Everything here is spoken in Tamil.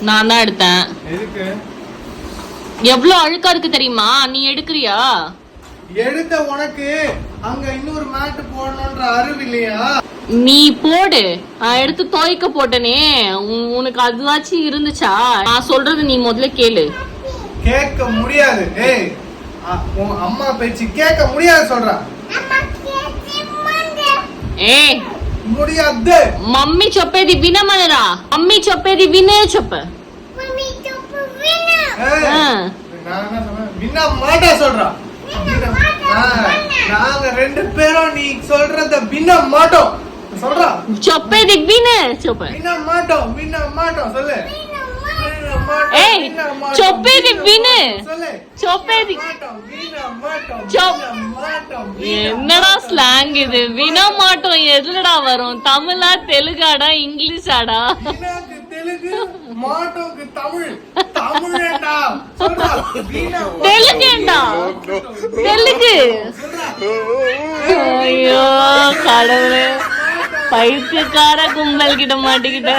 நான் தான் எடுத்தேன். எவ்வளவு அழுக்கா இருக்கு தெரியுமா? நீ எடுக்கிறியா? எடுத்த உனக்கு அங்க இன்னொரு மேட் போடணும்ன்ற அறிவு இல்லையா? நீ போடு. நான் எடுத்து துவைக்க போட்டனே, உனக்கு அதுவாச்சும் இருந்துச்சா? நான் சொல்றது நீ முதல்ல கேளு. கேட்க முடியாது. ஏய், உன் அம்மா பேச்சு கேட்க முடியாது சொல்ற. ஏய், முடியாது. మమ్మీ చెప్పేది వినమనరా? మమ్మీ చెప్పేది వినే చెప్పు. நான் என்ன சொல்றேன்? வின்னா மாட்டா சொல்றா. நாங்க ரெண்டு பேரும் நீ சொல்றத வின்னா மாட்டோம் சொல்றா. చెప్పేది వినే చెప్పు. வின்னா மாட்டோம் சொல்லு. ஏய், చెప్పేది వినే చెప్పేది. என்னடா ஸ்லாங் இது? வின மாட்டோம் எதுலடா வரும்? தமிழா, தெலுங்காடா, இங்கிலீஷாடா? தெலுங்கு மாட்டோக்கு தமிழ் தமிழேடா சொல்றா. தெலுங்கேண்டா தெலுங்கு. ஐயோ கடவுளே, பைத்தியக்கார கும்பல் கிட்ட மாட்டிக்கிட்ட.